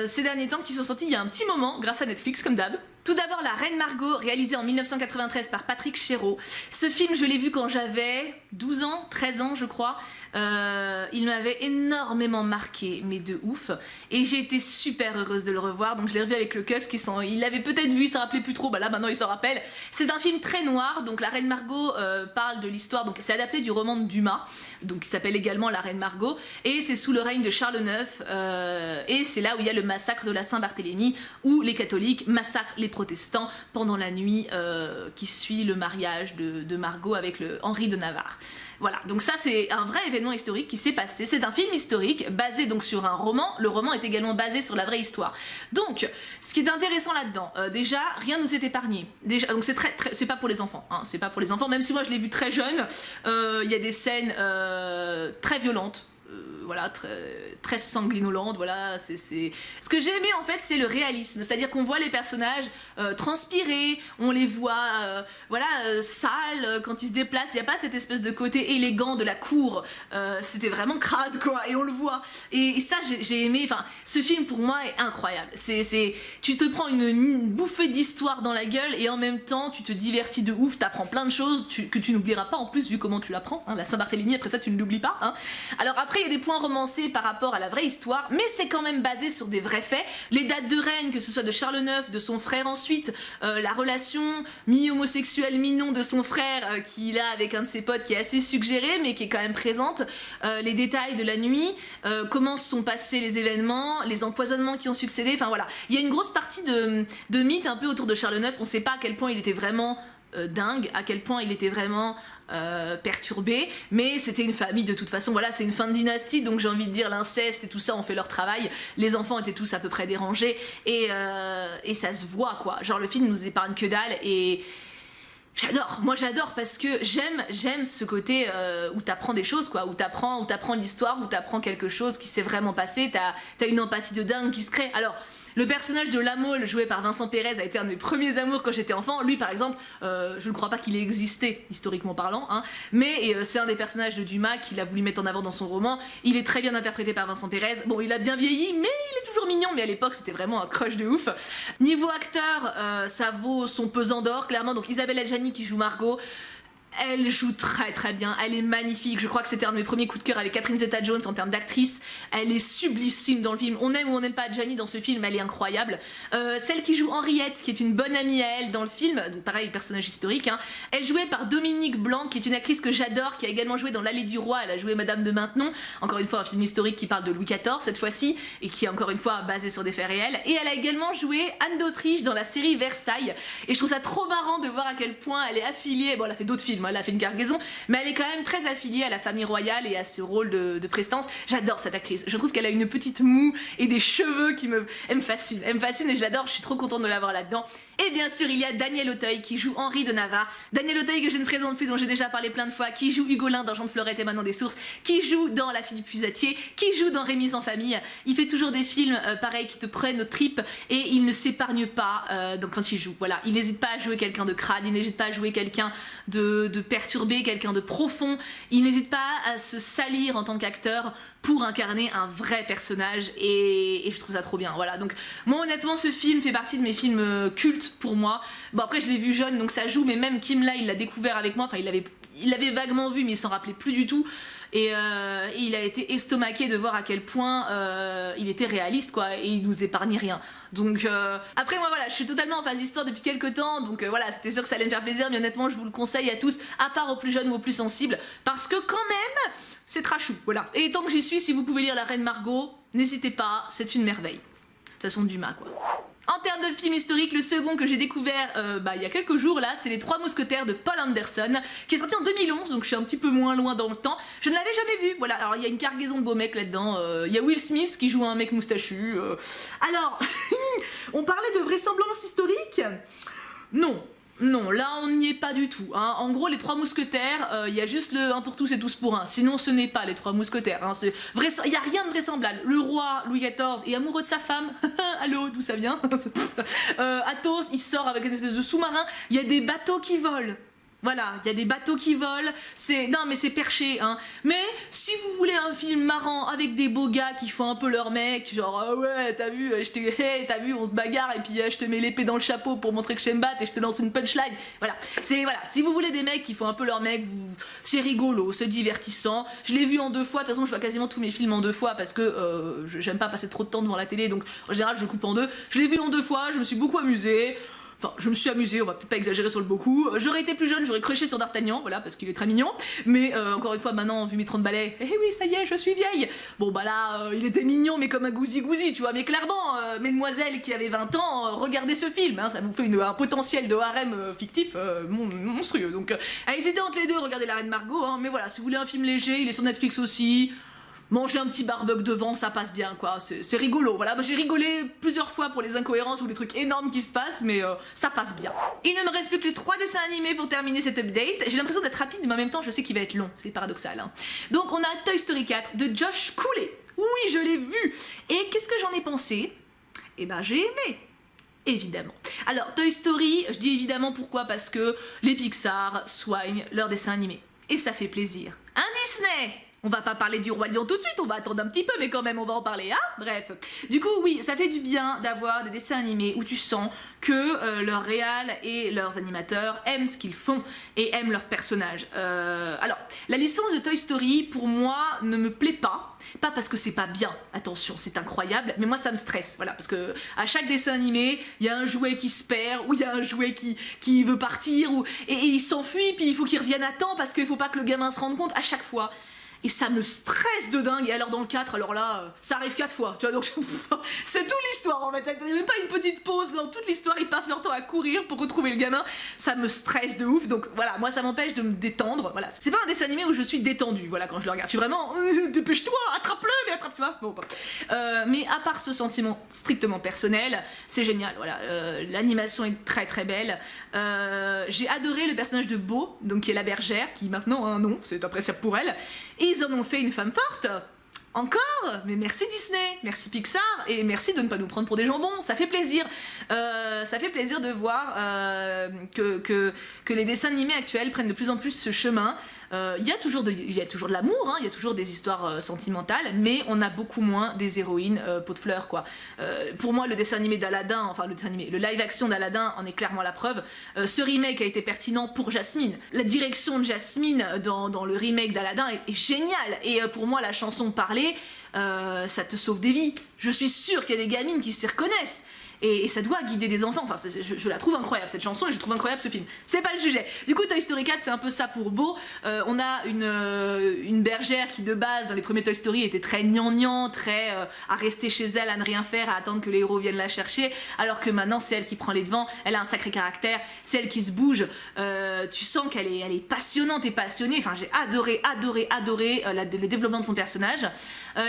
ces derniers temps, qui sont sortis il y a un petit moment, grâce à Netflix, comme d'hab. Tout d'abord, La Reine Margot, réalisée en 1993 par Patrick Chéreau. Ce film, je l'ai vu quand j'avais 12 ans, 13 ans je crois. Il m'avait énormément marqué, mais de ouf. Et j'ai été super heureuse de le revoir, donc je l'ai revu avec le Cux, il l'avait peut-être vu, il s'en rappelait plus trop, bah là maintenant il s'en rappelle. C'est un film très noir, donc La Reine Margot parle de l'histoire, donc c'est adapté du roman de Dumas, donc qui s'appelle également La Reine Margot, et c'est sous le règne de Charles IX, et c'est là où il y a le massacre de la Saint-Barthélemy, où les catholiques massacrent les protestants pendant la nuit qui suit le mariage de Margot avec Henri de Navarre. Voilà, donc ça c'est un vrai événement historique qui s'est passé. C'est un film historique basé donc sur un roman. Le roman est également basé sur la vraie histoire. Donc, ce qui est intéressant là-dedans, déjà, rien nous est épargné. Déjà, donc c'est pas pour les enfants, hein, c'est pas pour les enfants. Même si moi je l'ai vu très jeune, il y a des scènes très violentes. Voilà, très sanguinolente, voilà, ce que j'ai aimé en fait, c'est le réalisme, c'est-à-dire qu'on voit les personnages transpirer, on les voit sales quand ils se déplacent, il n'y a pas cette espèce de côté élégant de la cour, c'était vraiment crade quoi, et on le voit, et ça j'ai aimé, enfin, ce film pour moi est incroyable, tu te prends une bouffée d'histoire dans la gueule, et en même temps tu te divertis de ouf, t'apprends plein de choses que tu n'oublieras pas en plus vu comment tu l'apprends, hein, la Saint-Barthélemy, après ça tu ne l'oublies pas, hein. Alors après il y a des points romancé par rapport à la vraie histoire, mais c'est quand même basé sur des vrais faits. Les dates de règne, que ce soit de Charles IX, de son frère ensuite, la relation mi-homosexuelle, mi-non de son frère qu'il a avec un de ses potes qui est assez suggérée, mais qui est quand même présente, les détails de la nuit, comment se sont passés les événements, les empoisonnements qui ont succédé, enfin voilà. Il y a une grosse partie de mythe un peu autour de Charles IX, on sait pas à quel point il était vraiment dingue, à quel point il était vraiment perturbé, mais c'était une famille de toute façon, voilà, c'est une fin de dynastie, donc j'ai envie de dire l'inceste et tout ça ont fait leur travail, les enfants étaient tous à peu près dérangés, et ça se voit quoi, genre le film nous épargne que dalle, et moi j'adore parce que j'aime ce côté où t'apprends des choses quoi, où t'apprends l'histoire, où t'apprends quelque chose qui s'est vraiment passé, t'as une empathie de dingue qui se crée. Alors le personnage de La Mole, joué par Vincent Pérez, a été un de mes premiers amours quand j'étais enfant. Lui, par exemple, je ne crois pas qu'il ait existé, historiquement parlant, hein, mais c'est un des personnages de Dumas qu'il a voulu mettre en avant dans son roman. Il est très bien interprété par Vincent Pérez. Bon, il a bien vieilli, mais il est toujours mignon, mais à l'époque, c'était vraiment un crush de ouf. Niveau acteur, ça vaut son pesant d'or, clairement. Donc Isabelle Adjani qui joue Margot, elle joue très très bien, elle est magnifique, je crois que c'était un de mes premiers coups de cœur avec Catherine Zeta-Jones en termes d'actrice, elle est sublissime dans le film, on aime ou on n'aime pas Adjani dans ce film, elle est incroyable. Celle qui joue Henriette, qui est une bonne amie à elle dans le film, donc pareil, personnage historique, hein. Elle jouée par Dominique Blanc, qui est une actrice que j'adore, qui a également joué dans L'Allée du Roi, elle a joué Madame de Maintenon, encore une fois un film historique qui parle de Louis XIV cette fois-ci, et qui est encore une fois basé sur des faits réels, et elle a également joué Anne d'Autriche dans la série Versailles, et je trouve ça trop marrant de voir à quel point elle est affiliée, bon elle a fait d'autres films, elle a fait une cargaison, mais elle est quand même très affiliée à la famille royale et à ce rôle de prestance. J'adore cette actrice, je trouve qu'elle a une petite moue et des cheveux elle me fascine et j'adore, je suis trop contente de l'avoir là-dedans. Et bien sûr il y a Daniel Auteuil qui joue Henri de Navarre, Daniel Auteuil que je ne présente plus, dont j'ai déjà parlé plein de fois, qui joue Hugolin dans Jean de Florette et Manon des Sources, qui joue dans La Fille du Puisatier, qui joue dans Rémi sans famille. Il fait toujours des films pareils qui te prennent aux tripes et il ne s'épargne pas donc quand il joue, voilà, il n'hésite pas à jouer quelqu'un de crade, il n'hésite pas à jouer quelqu'un de perturbé, quelqu'un de profond, il n'hésite pas à se salir en tant qu'acteur pour incarner un vrai personnage et je trouve ça trop bien. Voilà, donc moi honnêtement ce film fait partie de mes films cultes pour moi. Bon après je l'ai vu jeune donc ça joue, mais même Kim là il l'a découvert avec moi, enfin il l'avait vaguement vu mais il s'en rappelait plus du tout. Et il a été estomaqué de voir à quel point il était réaliste quoi, et il nous épargnait rien. Donc après moi voilà, je suis totalement en phase d'histoire depuis quelques temps, donc voilà, c'était sûr que ça allait me faire plaisir, mais honnêtement je vous le conseille à tous, à part aux plus jeunes ou aux plus sensibles, parce que quand même c'est trashou, voilà. Et tant que j'y suis, si vous pouvez lire La Reine Margot, n'hésitez pas, c'est une merveille. De toute façon Dumas quoi. En termes de film historique, le second que j'ai découvert il y a quelques jours là, c'est Les Trois Mousquetaires de Paul Anderson, qui est sorti en 2011, donc je suis un petit peu moins loin dans le temps. Je ne l'avais jamais vu, voilà, alors il y a une cargaison de beaux mecs là-dedans, il y a Will Smith qui joue un mec moustachu. Alors, on parlait de vraisemblance historique ? Non. Non, là on n'y est pas du tout. Hein. En gros, les Trois Mousquetaires, il y a juste le un pour tous et tous pour un. Sinon, ce n'est pas les Trois Mousquetaires. Hein. Il n'y a rien de vraisemblable. Le roi Louis XIV est amoureux de sa femme. Allô, d'où ça vient? Athos, il sort avec une espèce de sous-marin. Il y a des bateaux qui volent. Voilà, il y a des bateaux qui volent, non mais c'est perché, hein. Mais si vous voulez un film marrant avec des beaux gars qui font un peu leur mec, genre ah ouais, t'as vu, t'as vu, on se bagarre et puis je te mets l'épée dans le chapeau pour montrer que je sais me battre et je te lance une punchline. Voilà, si vous voulez des mecs qui font un peu leur mec, c'est rigolo, c'est divertissant. Je l'ai vu en 2 fois, de toute façon je vois quasiment tous mes films en 2 fois parce que j'aime pas passer trop de temps devant la télé, donc en général je coupe en 2. Je l'ai vu en 2 fois, je me suis beaucoup amusée. Enfin, je me suis amusée, on va peut-être pas exagérer sur le beaucoup. J'aurais été plus jeune, j'aurais crushé sur D'Artagnan, voilà, parce qu'il est très mignon. Mais encore une fois, maintenant, vu mes 30 balais, eh oui, ça y est, je suis vieille. Bon, bah là, il était mignon, mais comme un gousi-gousi, tu vois. Mais clairement, mesdemoiselles qui avaient 20 ans, regardez ce film, hein, ça vous fait un potentiel de harem fictif monstrueux. Donc, hésitez entre les deux, regardez La Reine Margot, hein, mais voilà, si vous voulez un film léger, il est sur Netflix aussi. Manger un petit barbecue devant, ça passe bien quoi, c'est rigolo, voilà, j'ai rigolé plusieurs fois pour les incohérences ou les trucs énormes qui se passent, mais ça passe bien. Il ne me reste plus que les 3 dessins animés pour terminer cet update, j'ai l'impression d'être rapide mais en même temps je sais qu'il va être long, c'est paradoxal. Hein. Donc on a Toy Story 4 de Josh Cooley, oui je l'ai vu, et qu'est-ce que j'en ai pensé? Eh ben j'ai aimé. Évidemment. Alors Toy Story, je dis évidemment pourquoi, parce que les Pixar soignent leurs dessins animés, et ça fait plaisir. Un Disney! On va pas parler du Roi Lion tout de suite, on va attendre un petit peu, mais quand même on va en parler, hein. Bref. Du coup, oui, ça fait du bien d'avoir des dessins animés où tu sens que leurs réals et leurs animateurs aiment ce qu'ils font et aiment leurs personnages. Alors, la licence de Toy Story, pour moi, ne me plaît pas. Pas parce que c'est pas bien, attention, c'est incroyable, mais moi ça me stresse, voilà, parce que à chaque dessin animé, il y a un jouet qui se perd, ou il y a un jouet qui veut partir, et il s'enfuit, puis il faut qu'il revienne à temps, parce qu'il faut pas que le gamin se rende compte à chaque fois. Et ça me stresse de dingue. Et alors dans le 4, alors là, ça arrive 4 fois. Tu vois, donc c'est toute l'histoire en fait. Il n'y a même pas une petite pause. Dans toute l'histoire, ils passent leur temps à courir pour retrouver le gamin. Ça me stresse de ouf. Donc voilà, moi ça m'empêche de me détendre. Voilà, c'est pas un dessin animé où je suis détendue. Voilà, quand je le regarde, je suis vraiment dépêche-toi, attrape-le, mais attrape-toi. Bon, mais à part ce sentiment strictement personnel, c'est génial. Voilà, l'animation est très très belle. J'ai adoré le personnage de Bo, donc qui est la bergère, qui maintenant a un nom. C'est appréciable pour elle. Et ils en ont fait une femme forte. Encore. Mais merci Disney, merci Pixar, et merci de ne pas nous prendre pour des jambons, ça fait plaisir. Ça fait plaisir de voir que les dessins animés actuels prennent de plus en plus ce chemin. Il y a toujours de l'amour, hein, il y a toujours des histoires sentimentales, mais on a beaucoup moins des héroïnes peau de fleurs quoi. Pour moi le dessin animé d'Aladin, enfin le live action d'Aladin en est clairement la preuve. Ce remake a été pertinent pour Jasmine. La direction de Jasmine dans le remake d'Aladin est géniale, et pour moi la chanson parlée, ça te sauve des vies. Je suis sûre qu'il y a des gamines qui s'y reconnaissent. Et ça doit guider des enfants, enfin je la trouve incroyable cette chanson, et je trouve incroyable ce film. C'est pas le sujet. Du coup Toy Story 4 c'est un peu ça pour Bo. On a une bergère qui de base dans les premiers Toy Story était très gnangnan, très à rester chez elle, à ne rien faire, à attendre que les héros viennent la chercher, alors que maintenant c'est elle qui prend les devants, elle a un sacré caractère, c'est elle qui se bouge, tu sens qu'elle est passionnante et passionnée, enfin j'ai adoré le développement de son personnage.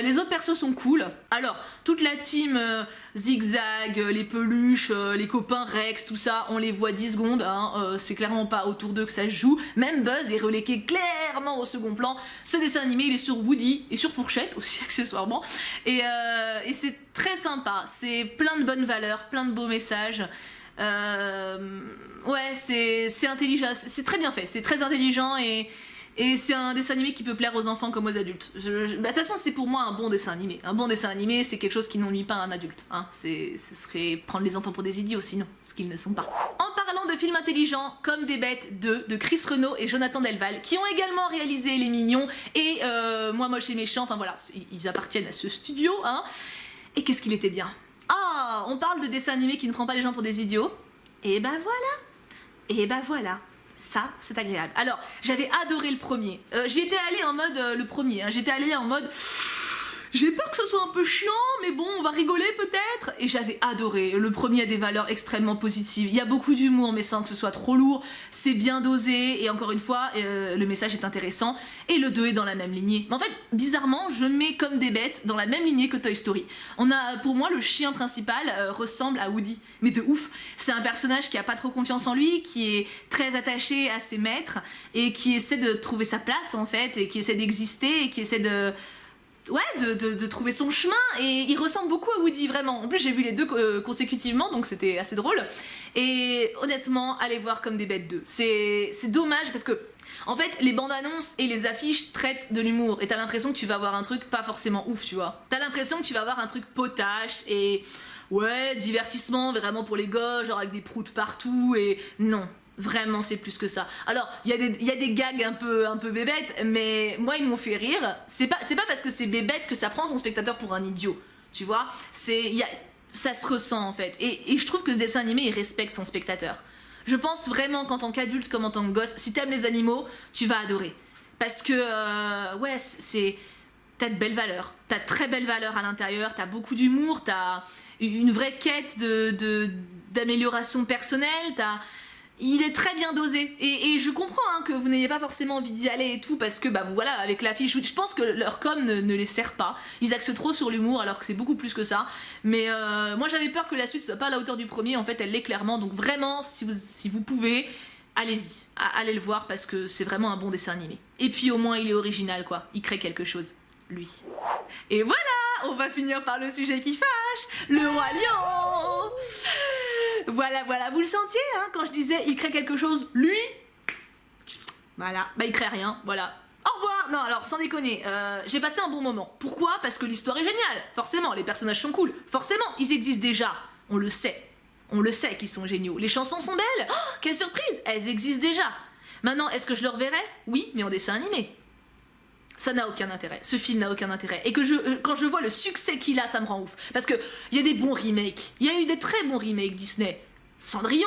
Les autres persos sont cool. Alors toute la team Zigzag, les peluches, les copains Rex, tout ça, on les voit 10 secondes, hein, c'est clairement pas autour d'eux que ça se joue. Même Buzz est relégué clairement au second plan. Ce dessin animé, il est sur Woody et sur Fourchette aussi accessoirement. Et c'est très sympa, c'est plein de bonnes valeurs, plein de beaux messages. Ouais, c'est intelligent, c'est très bien fait, c'est très intelligent, et Et c'est un dessin animé qui peut plaire aux enfants comme aux adultes. Bah, de toute façon, c'est pour moi un bon dessin animé. Un bon dessin animé, c'est quelque chose qui n'ennuie pas un adulte. Hein. Ce serait prendre les enfants pour des idiots sinon, ce qu'ils ne sont pas. En parlant de films intelligents, comme Des Bêtes 2 de Chris Renaud et Jonathan Delval, qui ont également réalisé Les Mignons et Moi Moche et Méchant, enfin voilà, ils appartiennent à ce studio. Hein. Et qu'est-ce qu'il était bien. Ah, on parle de dessin animé qui ne prend pas les gens pour des idiots. Et bah voilà. Et bah voilà. Ça, c'est agréable. Alors, j'avais adoré le premier. J'y étais allée en mode le premier. Hein, j'étais allée en mode... J'ai peur que ce soit un peu chiant, mais bon, on va rigoler peut-être. Et j'avais adoré. Le premier a des valeurs extrêmement positives. Il y a beaucoup d'humour, mais sans que ce soit trop lourd. C'est bien dosé. Et encore une fois, le message est intéressant. Et le 2 est dans la même lignée. Mais en fait, bizarrement, je mets Comme des Bêtes dans la même lignée que Toy Story. Pour moi, le chien principal ressemble à Woody. Mais de ouf. C'est un personnage qui a pas trop confiance en lui, qui est très attaché à ses maîtres, et qui essaie de trouver sa place, en fait, et qui essaie d'exister, et qui essaie de... Ouais, de trouver son chemin, et il ressemble beaucoup à Woody, vraiment. En plus, j'ai vu les deux consécutivement, donc c'était assez drôle. Et honnêtement, allez voir Comme des Bêtes 2. C'est dommage parce que, en fait, les bandes annonces et les affiches traitent de l'humour, et t'as l'impression que tu vas voir un truc pas forcément ouf, tu vois. T'as l'impression que tu vas voir un truc potache et... Ouais, divertissement vraiment pour les gosses, genre avec des proutes partout, et non. Vraiment, c'est plus que ça. Alors, il y a des gags un peu bébêtes, mais moi, ils m'ont fait rire. C'est pas parce que c'est bébête que ça prend son spectateur pour un idiot, tu vois. Ça se ressent, en fait. Et je trouve que ce dessin animé, il respecte son spectateur. Je pense vraiment qu'en tant qu'adulte comme en tant que gosse, si t'aimes les animaux, tu vas adorer. Parce que, ouais, t'as de belles valeurs. T'as de très belles valeurs à l'intérieur, t'as beaucoup d'humour, t'as une vraie quête d'amélioration personnelle, il est très bien dosé, et je comprends hein, que vous n'ayez pas forcément envie d'y aller et tout, parce que bah voilà, avec l'affiche, je pense que leur com ne les sert pas, ils axent trop sur l'humour alors que c'est beaucoup plus que ça, mais moi j'avais peur que la suite soit pas à la hauteur du premier, en fait elle l'est clairement, donc vraiment si vous pouvez, allez-y, allez le voir parce que c'est vraiment un bon dessin animé. Et puis au moins il est original quoi, il crée quelque chose, lui. Et voilà, on va finir par le sujet qui fâche, le Roi Lion. Voilà, vous le sentiez hein, quand je disais il crée quelque chose, lui. Voilà, bah il crée rien, voilà. Au revoir. Non alors sans déconner, j'ai passé un bon moment. Pourquoi? Parce que l'histoire est géniale, forcément, les personnages sont cool, forcément, ils existent déjà, on le sait. On le sait qu'ils sont géniaux. Les chansons sont belles. Oh, quelle surprise, elles existent déjà. Maintenant, est-ce que je le reverrai? Oui, mais en dessin animé. Ça n'a aucun intérêt. Ce film n'a aucun intérêt. Et que quand je vois le succès qu'il a, ça me rend ouf. Parce que il y a des bons remakes. Il y a eu des très bons remakes Disney. Cendrillon,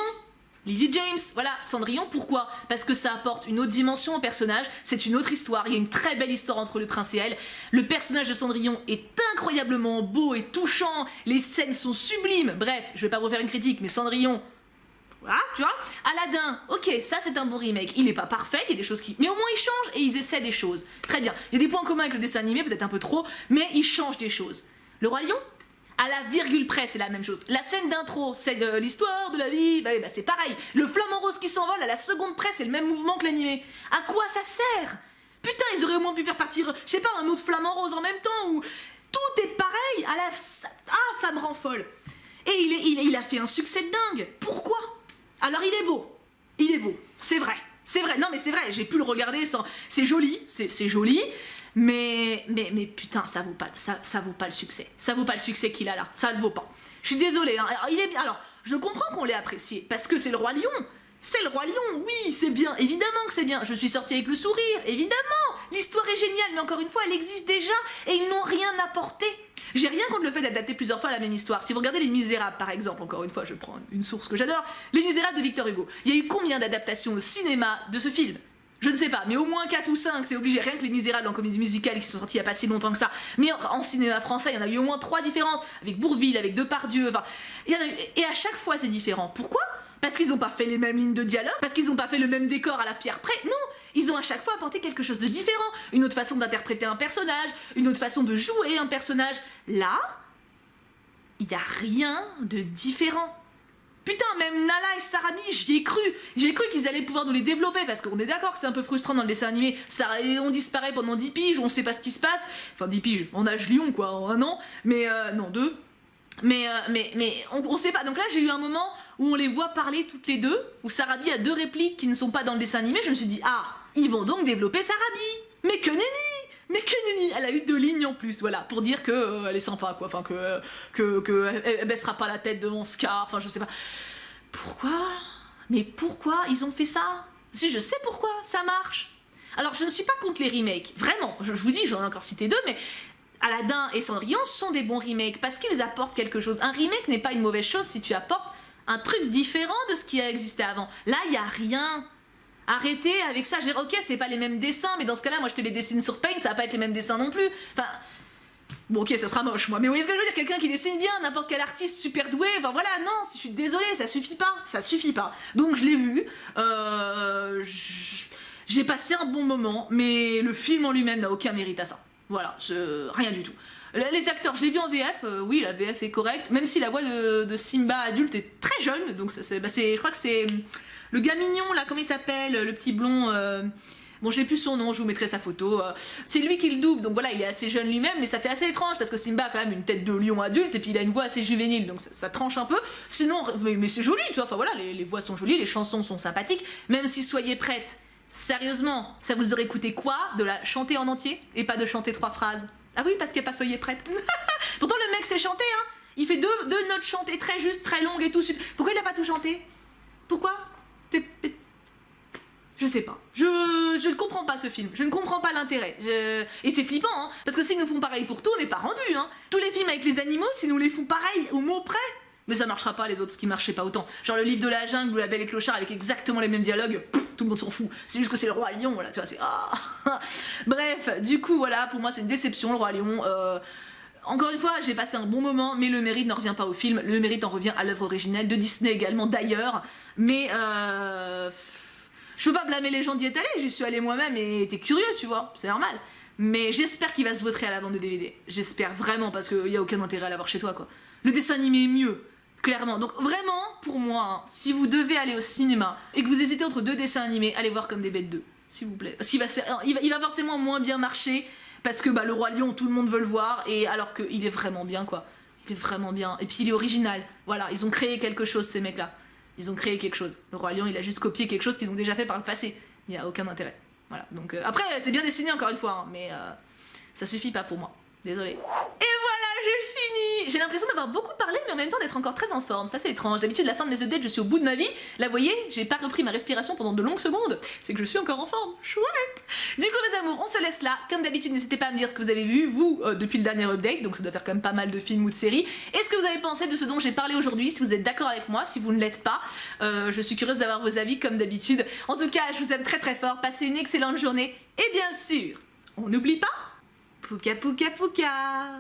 Lily James, voilà. Cendrillon, pourquoi? Parce que ça apporte une autre dimension au personnage. C'est une autre histoire. Il y a une très belle histoire entre le prince et elle. Le personnage de Cendrillon est incroyablement beau et touchant. Les scènes sont sublimes. Bref, je vais pas vous faire une critique, mais Cendrillon... Voilà, tu vois. Aladdin, ok, ça c'est un bon remake. Il est pas parfait, il y a des choses qui... Mais au moins ils changent et ils essaient des choses. Très bien. Il y a des points communs avec le dessin animé, peut-être un peu trop, mais ils changent des choses. Le Roi Lion, à la virgule près, c'est la même chose. La scène d'intro, c'est de l'histoire de la vie, bah c'est pareil. Le flamant rose qui s'envole, à la seconde près, c'est le même mouvement que l'animé. À quoi ça sert? Putain, ils auraient au moins pu faire partir, je sais pas, un autre flamant rose en même temps, où tout est pareil. Ah, ça me rend folle. Et il a fait un succès de dingue. Pourquoi? Alors il est beau, c'est vrai, non mais c'est vrai, j'ai pu le regarder sans... C'est joli, c'est joli, mais putain, ça vaut pas le succès, ça vaut pas le succès qu'il a là, ça le vaut pas. Je suis désolée, hein. Alors, je comprends qu'on l'ait apprécié, parce que c'est le Roi Lion, oui, c'est bien, évidemment que c'est bien, je suis sortie avec le sourire, évidemment, l'histoire est géniale, mais encore une fois, elle existe déjà, et ils n'ont rien apporté. J'ai rien contre le fait d'adapter plusieurs fois la même histoire. Si vous regardez Les Misérables, par exemple, encore une fois, je prends une source que j'adore, Les Misérables de Victor Hugo, il y a eu combien d'adaptations au cinéma de ce film? Je ne sais pas, mais au moins 4 ou 5, c'est obligé. Rien que Les Misérables en comédie musicale qui sont sortis il n'y a pas si longtemps que ça. Mais en cinéma français, il y en a eu au moins 3 différentes, avec Bourvil, avec Depardieu, enfin... Et à chaque fois, c'est différent. Pourquoi? Parce qu'ils n'ont pas fait les mêmes lignes de dialogue, parce qu'ils n'ont pas fait le même décor à la pierre près. Non, ils ont à chaque fois apporté quelque chose de différent. Une autre façon d'interpréter un personnage, une autre façon de jouer un personnage. Là, il n'y a rien de différent. Putain, même Nala et Sarabi, j'y ai cru. J'ai cru qu'ils allaient pouvoir nous les développer, parce qu'on est d'accord que c'est un peu frustrant dans le dessin animé. On disparaît pendant 10 piges, on sait pas ce qui se passe. Enfin, 10 piges, en âge lion, quoi, en 1 an. Mais, non, 2. Mais on sait pas. Donc là, j'ai eu un moment où on les voit parler toutes les deux, où Sarabi a 2 répliques qui ne sont pas dans le dessin animé. Je me suis dit, ah, ils vont donc développer Sarabi. Mais que nenni! Mais que nenni! Elle a eu 2 lignes en plus, voilà, pour dire que elle est sympa, quoi, enfin que elle baissera pas la tête devant Scar, enfin je sais pas. Pourquoi? Mais pourquoi ils ont fait ça? Si je sais pourquoi, ça marche. Alors je ne suis pas contre les remakes, vraiment, je vous dis, j'en ai encore cité 2, mais Aladdin et Cendrillon sont des bons remakes parce qu'ils apportent quelque chose. Un remake n'est pas une mauvaise chose si tu apportes un truc différent de ce qui a existé avant. Là, il n'y a rien. Arrêtez avec ça, je veux dire, ok, c'est pas les mêmes dessins, mais dans ce cas-là, moi je te les dessine sur Paint, ça va pas être les mêmes dessins non plus. Enfin, bon ok, ça sera moche, moi, mais vous voyez ce que je veux dire, quelqu'un qui dessine bien, n'importe quel artiste super doué, enfin voilà, non, je suis désolée, ça suffit pas. Donc je l'ai vu, j'ai passé un bon moment, mais le film en lui-même n'a aucun mérite à ça. Voilà, rien du tout. Les acteurs, je l'ai vu en VF, oui, la VF est correcte, même si la voix de Simba adulte est très jeune, donc je crois que c'est le gars mignon, là, comment il s'appelle, le petit blond, bon, j'ai plus son nom, je vous mettrai sa photo, c'est lui qui le double, donc voilà, il est assez jeune lui-même, mais ça fait assez étrange, parce que Simba a quand même une tête de lion adulte, et puis il a une voix assez juvénile, donc ça tranche un peu, sinon, mais c'est joli, tu vois, enfin voilà, les voix sont jolies, les chansons sont sympathiques, même si soyez prêtes, sérieusement, ça vous aurait coûté quoi de la chanter en entier, et pas de chanter 3 phrases? Ah oui, parce qu'il n'y a pas soyez prête. Pourtant, le mec sait chanter, hein. Il fait deux notes chantées très justes, très longues et tout. Pourquoi il n'a pas tout chanté? Pourquoi? Je sais pas. Je ne comprends pas ce film. Je ne comprends pas l'intérêt. Et c'est flippant, hein. Parce que s'ils nous font pareil pour tout, on n'est pas rendu, hein. Tous les films avec les animaux, s'ils nous les font pareil au mot près, mais ça marchera pas les autres, ce qui marchait pas autant. Genre le livre de la jungle ou La Belle et Clochard avec exactement les mêmes dialogues, tout le monde s'en fout. C'est juste que c'est le Roi Lion, voilà, tu vois, c'est... Ah. Bref, du coup, voilà, pour moi c'est une déception, le Roi Lion. Encore une fois, j'ai passé un bon moment, mais le mérite n'en revient pas au film, le mérite en revient à l'œuvre originelle, de Disney également d'ailleurs, mais je peux pas blâmer les gens d'y être allés, j'y suis allée moi-même et t'es curieux, tu vois, c'est normal. Mais j'espère qu'il va se vautrer à la vente de DVD, j'espère vraiment, parce qu'il y a aucun intérêt à l'avoir chez toi, quoi. Le dessin animé est mieux. Clairement, donc vraiment, pour moi, hein, si vous devez aller au cinéma et que vous hésitez entre 2 dessins animés, allez voir Comme des bêtes 2, s'il vous plaît. Parce qu'il va se faire, il va forcément moins bien marcher, parce que bah, le Roi Lion, tout le monde veut le voir, et alors qu'il est vraiment bien, quoi. Il est vraiment bien, et puis il est original. Voilà, ils ont créé quelque chose, ces mecs-là. Ils ont créé quelque chose. Le Roi Lion, il a juste copié quelque chose qu'ils ont déjà fait par le passé. Il n'y a aucun intérêt. Voilà, donc après, c'est bien dessiné encore une fois, hein, mais ça suffit pas pour moi. Désolée. Et voilà, j'ai fini. J'ai l'impression d'avoir beaucoup parlé, mais en même temps d'être encore très en forme. Ça, c'est étrange. D'habitude, la fin de mes updates, je suis au bout de ma vie. Là, vous voyez, j'ai pas repris ma respiration pendant de longues secondes. C'est que je suis encore en forme. Chouette. Du coup, mes amours, on se laisse là. Comme d'habitude, n'hésitez pas à me dire ce que vous avez vu, vous, depuis le dernier update. Donc, ça doit faire quand même pas mal de films ou de séries. Et ce que vous avez pensé de ce dont j'ai parlé aujourd'hui, si vous êtes d'accord avec moi, si vous ne l'êtes pas. Je suis curieuse d'avoir vos avis, comme d'habitude. En tout cas, je vous aime très très fort. Passez une excellente journée. Et bien sûr, on n'oublie pas, Pouka Pouka Pouka.